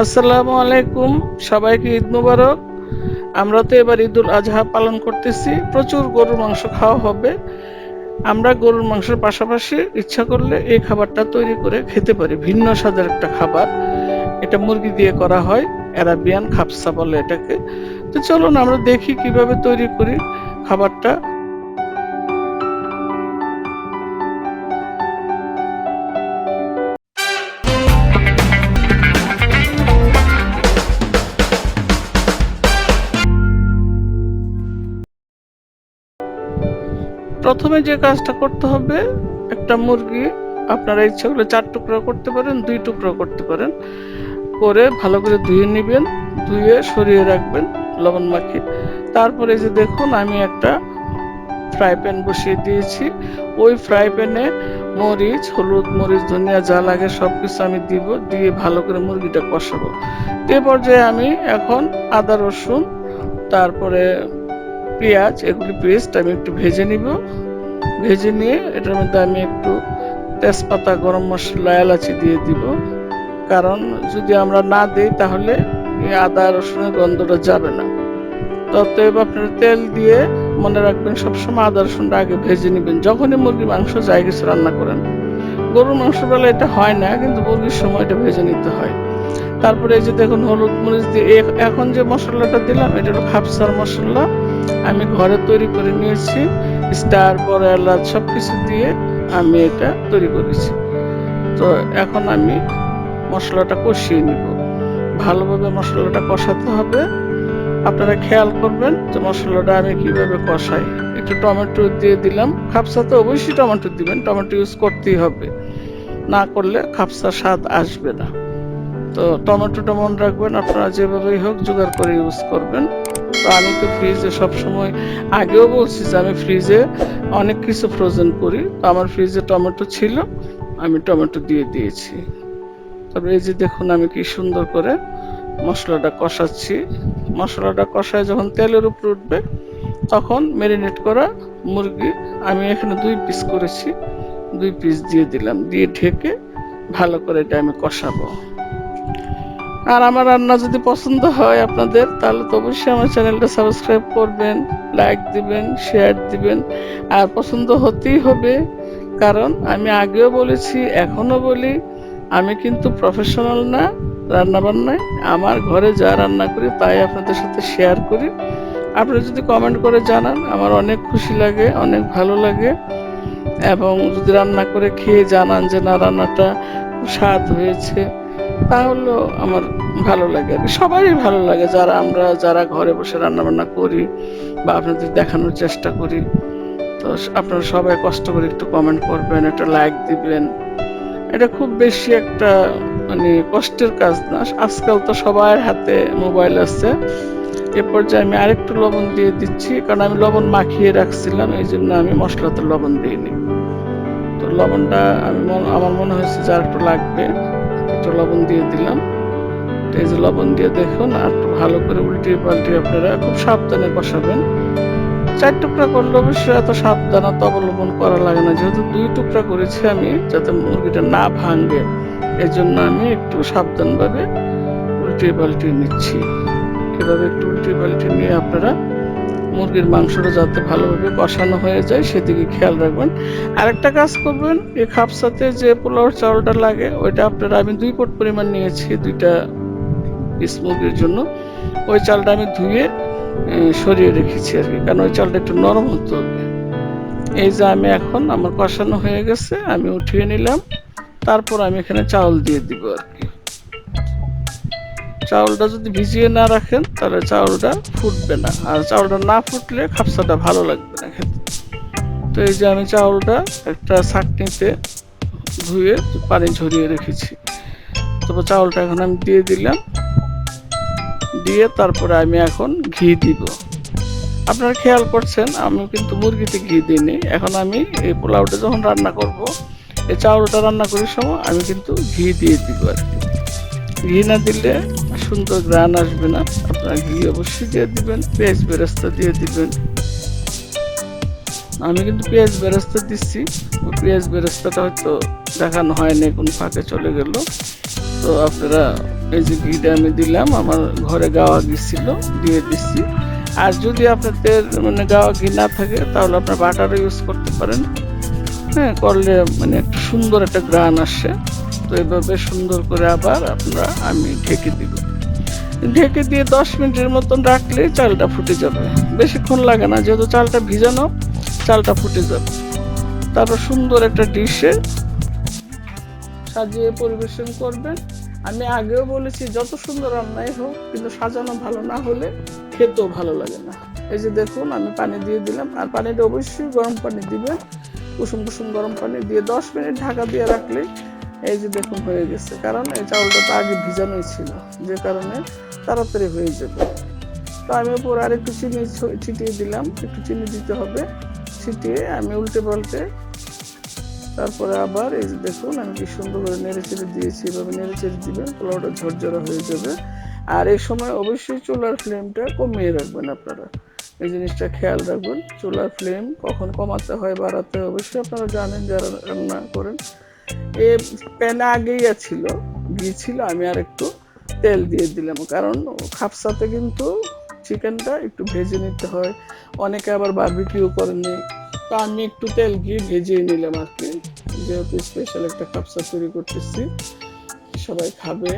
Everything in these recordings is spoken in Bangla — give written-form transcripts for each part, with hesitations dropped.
আসসালামু আলাইকুম, সবাইকে ঈদ মুবারক। আমরা তো এবার ঈদুল আজহা পালন করতেছি, প্রচুর গরুর মাংস খাওয়া হবে। আমরা গরুর মাংসের পাশাপাশি ইচ্ছা করলে এই খাবারটা তৈরি করে খেতে পারি। ভিন্ন স্বাদের একটা খাবার, এটা মুরগি দিয়ে করা হয়, অ্যারাবিয়ান খাবসা বলে এটাকে। তো চলুন আমরা দেখি কিভাবে তৈরি করি খাবারটা। প্রথমে যে কাজটা করতে হবে, একটা মুরগি আপনারা ইচ্ছা করলে 4 টুকরো করতে পারেন, 2 টুকরো করতে পারেন, করে ভালো করে ধুয়ে নেবেন। ধুয়ে সরিয়ে রাখবেন লবণ মাখিয়ে। তারপরে যে দেখুন আমি একটা ফ্রাই প্যান বসিয়ে দিয়েছি। ওই ফ্রাই প্যানে মরিচ, হলুদ, মরিচ, ধনিয়া যা লাগে সবকিছু আমি দিব, দিয়ে ভালো করে মুরগিটা কষাবো। এ পর্যায়ে আমি এখন আদা রসুন, তারপরে পেঁয়াজ, এগুলি পেস্ট আমি একটু ভেজে নিব। ভেজে নিয়ে এটার মধ্যে আমি একটু তেজপাতা, গরম মশলা, এলাচি দিয়ে দিব। কারণ যদি আমরা না দিই তাহলে এই আদা রসুনের গন্ধটা যাবে না। অতএব আপনারা তেল দিয়ে মনে রাখবেন সবসময় আদা রসুনটা আগে ভেজে নেবেন যখনই মুরগির মাংস যাই কিছু রান্না করেন। গরুর মাংস বেলা এটা হয় না, কিন্তু মুরগির সময় এটা ভেজে নিতে হয়। তারপরে এই যে দেখুন হলুদ মরিচ দিয়ে এখন যে মশলাটা দিলাম এটা হলো খাবসার মশলা। আমি ঘরে তৈরি করে নিয়েছি, স্টার, বড় এলাচ সবকিছু দিয়ে আমি এটা তৈরি করেছি। তো এখন আমি মশলাটা কষিয়ে নিব। ভালোভাবে মশলাটা কষাতে হবে। আপনারা খেয়াল করবেন যে মশলাটা আমি কিভাবে কষাই। একটু টমেটো দিয়ে দিলাম। খাবসাতে অবশ্যই টমেটো দিবেন, টমেটো ইউজ করতেই হবে, না করলে খাবসার স্বাদ আসবে না। তো টমেটোটা মনে রাখবেন, আপনারা যেভাবেই হোক জোগাড় করে ইউজ করবেন। তো আমি তো ফ্রিজে সবসময়, আগেও বলছি যে আমি ফ্রিজে অনেক কিছু ফ্রোজেন করি। তো আমার ফ্রিজে টমেটো ছিল, আমি টমেটো দিয়ে দিয়েছি। তবে এই যে দেখুন আমি কি সুন্দর করে মশলাটা কষাচ্ছি। মশলাটা কষায় যখন তেলের উপর উঠবে তখন ম্যারিনেট করা মুরগি, আমি এখানে 2 পিস করেছি, 2 পিস দিয়ে দিলাম। দিয়ে ঢেকে ভালো করে এটা আমি কষাবো। আর আমার রান্না যদি পছন্দ হয় আপনাদের, তাহলে তো অবশ্যই আমার চ্যানেলটা সাবস্ক্রাইব করবেন, লাইক দিবেন, শেয়ার দিবেন। আর পছন্দ হতেই হবে, কারণ আমি আগেও বলেছি, এখনো বলি, আমি কিন্তু প্রফেশনাল না রান্না বান্নায়। আমার ঘরে যা রান্না করি তাই আপনাদের সাথে শেয়ার করি। আপনারা যদি কমেন্ট করে জানান আমার অনেক খুশি লাগে, অনেক ভালো লাগে। এবং যদি রান্না করে খেয়ে জানান যে না রান্নাটা খুব স্বাদ হয়েছে, তাহলেও আমার ভালো লাগে। আর সবারই ভালো লাগে যারা ঘরে বসে রান্না বান্না করি বা আপনাদের দেখানোর চেষ্টা করি। তো আপনারা সবাই কষ্ট করে একটু কমেন্ট করবেন, একটা লাইক দিবেন। এটা খুব বেশি একটা মানে কষ্টের কাজ না। আজকাল তো সবার হাতে মোবাইল আছে। এ পর্যায়ে আমি আরেকটু লবণ দিয়ে দিচ্ছি, কারণ আমি লবণ মাখিয়ে রাখছিলাম, এই জন্য আমি মশলাতে লবণ দিইনি। তো লবণটা আমার মনে হয়েছে যে আর একটু লাগবে, একটু লবণ দিয়ে দিলাম। এই যে লবণ দিয়ে দেখুন, আর একটু ভালো করে উল্টিয়ে পাল্টিয়ে আপনারা খুব সাবধানে কষাবেন। 4 টুকরা করলে অবশ্যই এত সাবধানতা অবলম্বন করা লাগে না, যেহেতু 2 টুকরা করেছি আমি, যাতে মুরগিটা না ভাঙে, এজন্য আমি একটু সাবধানভাবে উল্টিয়ে পাল্টিয়ে নিচ্ছি। এভাবে একটু উল্টিয়ে পাল্টিয়ে নিয়ে আপনারা মুরগির মাংসটা যাতে ভালোভাবে কষানো হয়ে যায় সেদিকে খেয়াল রাখবেন। আরেকটা কাজ করবেন, এই খাবসাতে যে পোলাওর চাউলটা লাগে ওইটা আপনারা, আমি 2 পট পরিমাণ নিয়েছি 2টা পিস মুরগির জন্য। ওই চালটা আমি ধুয়ে সরিয়ে রেখেছি আর কি, কারণ ওই চালটা একটু নরম হতে হবে। এই যে আমি এখন আমার কষানো হয়ে গেছে, আমি উঠিয়ে নিলাম। তারপর আমি এখানে চাউল দিয়ে দিব আর কি। চাউলটা যদি ভিজিয়ে না রাখেন তাহলে চাউলটা ফুটবে না, আর চাউলটা না ফুটলে খাবসাটা ভালো লাগবে না খেতে। তো এই যে আমি চাউলটা একটা ছাঁকনিতে ধুয়ে পানি ঝরিয়ে রেখেছি। তারপর চাউলটা এখন আমি দিয়ে দিলাম। দিয়ে তারপরে আমি এখন ঘি দিব। আপনারা খেয়াল করছেন আমি কিন্তু মুরগিতে ঘি দিইনি। এখন আমি এই পোলাওটা যখন রান্না করব, এই চাউলটা রান্না করার সময় আমি কিন্তু ঘি দিয়ে দিব আর কি। ঘি না দিলে সুন্দর গ্রান আসবে না। আপনারা ঘি অবশ্যই দিয়ে দিবেন, পেঁয়াজ বেরেস্তা দিয়ে দিবেন। আমি কিন্তু পেঁয়াজ বেরেস্তা দিচ্ছি, পেঁয়াজ বেরেস্তাটা হয়তো দেখানো হয়নি, কোন ফাঁকে চলে গেল। তো আপনারা এই যে ঘিটা আমি দিলাম, আমার ঘরে গাওয়া ঘি ছিল, দিয়ে দিচ্ছি। আর যদি আপনাদের মানে গাওয়া ঘি না থাকে তাহলে আপনার বাটারও ইউজ করতে পারেন। হ্যাঁ, করলে মানে একটা সুন্দর একটা গ্রান আসে। তো এভাবে সুন্দর করে আবার আমি ঢেকে দিব। ঢেকে দিয়ে 10 মিনিটের মতন রাখলেই চালটা ফুটে যাবে। বেশিক্ষণ লাগে না, যেহেতু চালটা ভিজানো, চালটা ফুটে যাবে। তারপর সুন্দর একটা ডিশে সাজিয়ে পরিবেশন করবেন। আমি আগেও বলেছি, যত সুন্দর রান্নাই হোক কিন্তু সাজানো ভালো না হলে খেতেও ভালো লাগে না। এই যে দেখুন, আমি পানি দিয়ে দিলাম, আর পানিটা অবশ্যই গরম পানি দিবেন, কুসুম কুসুম গরম পানি দিয়ে 10 মিনিট ঢাকা দিয়ে রাখলেই এই যে দেখুন হয়ে গেছে। কারণ এই চাউলটা তো আগে ভিজানোই ছিল, যে কারণে তাড়াতাড়ি হয়ে যাবে। তো আমি উপর আর একটু চিনি ছিটিয়ে দিলাম, একটু চিনি দিতে হবে। ছিটিয়ে আমি উল্টে পাল্টে তারপরে আবার এই যে দেখুন আমি কি সুন্দর করে নেড়ে চেড়ে দিয়েছি। এভাবে নেড়ে চেড়ে দিবেন, পোলাওটা ঝরঝরা হয়ে যাবে। আর এই সময় অবশ্যই চুলার ফ্লেমটা কমিয়ে রাখবেন আপনারা, এই জিনিসটা খেয়াল রাখবেন। চুলার ফ্লেম কখন কমাতে হয় বাড়াতে হয় অবশ্যই আপনারা জানেন যারা রান্না করেন। এই প্যানে আগেই ছিল, ঘি ছিল, আমি আর একটু তেল দিয়ে দিলাম, কারণ খাপসাতে কিন্তু চিকেনটা একটু ভেজে নিতে হয়, অনেকে আবার বারবিকিউ করেনি। তো আমি একটু তেল ঘি ভেজিয়ে নিলাম আর কি, যেহেতু স্পেশাল একটা খাপসা তৈরি করতেছি, সবাই খাবে।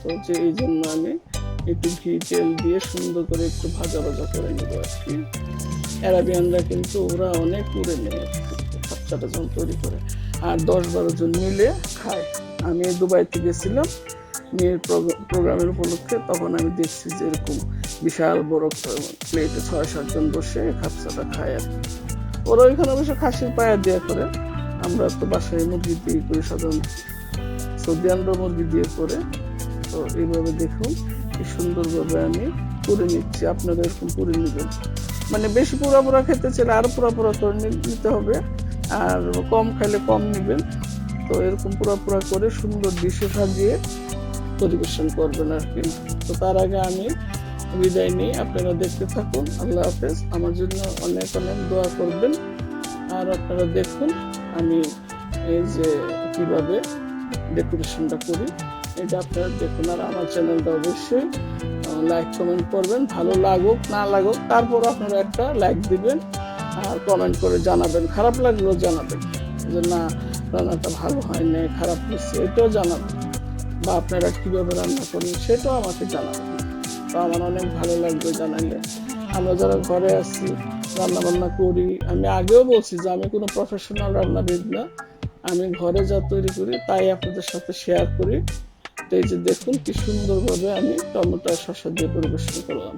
তো যে এই জন্য আমি একটু ঘি তেল দিয়ে সুন্দর করে একটু ভাজা ভাজা করে নেব আর কি। অ্যারাবিয়ানরা কিন্তু ওরা অনেক করে নেয় খাপসাটা যখন তৈরি করে, আর 10-12 জন মিলে খায়। আমি দুবাইতে গেছিলাম মেয়ের প্রোগ্রামের উপলক্ষে, তখন আমি দেখছি যে এরকম বিশাল বড় প্লেটে 6-7 জন বসে খাপসাটা খায় আর কি। ওরা ওইখানে অবশ্য খাসির পায়া দিয়ে করে, আমরা তো বাসায় মুরগি দিয়ে করি সাধারণত, সৌদি আরব মুরগি দিয়ে করে। তো এইভাবে দেখুন কি সুন্দরভাবে আমি করে নিচ্ছি, আপনারা এরকম করে নেবেন। মানে বেশি পুরা পুরা খেতে চাইলে আরো পুরা পুরা করে নিতে হবে, আর কম খাইলে কম নেবেন। তো এরকম পুরা পুরা করে সুন্দর ডিশে সাজিয়ে পরিবেশন করবেন আর কি। তো তার আগে আমি বিদায় নিই, আপনারা দেখতে থাকুন। আল্লাহ হাফেজ। আমার জন্য অনেক অনেক দোয়া করবেন। আর আপনারা দেখুন আমি এই যে কিভাবে ডেকোরেশনটা করি, এটা আপনারা দেখুন। আর আমার চ্যানেলটা অবশ্যই লাইক কমেন্ট করবেন, ভালো লাগুক না লাগুক তারপর আপনারা একটা লাইক দিবেন আর কমেন্ট করে জানাবেন, খারাপ লাগলেও জানাবেন যে না রান্নাটা ভালো হয় না, খারাপ হচ্ছে, এটাও জানাবেন। বা আপনারা কিভাবে রান্না করেন সেটাও আমাকে জানাবেন। তো আমার অনেক ভালো লাগবে জানালে। আমরা যারা ঘরে আছি, রান্না বান্না করি, আমি আগেও বলছি যে আমি কোনো প্রফেশনাল রান্নাবিদ না, আমি ঘরে যা তৈরি করি তাই আপনাদের সাথে শেয়ার করি। তো এই যে দেখুন কি সুন্দরভাবে আমি টমেটো শসা দিয়ে পরিবেশন করলাম।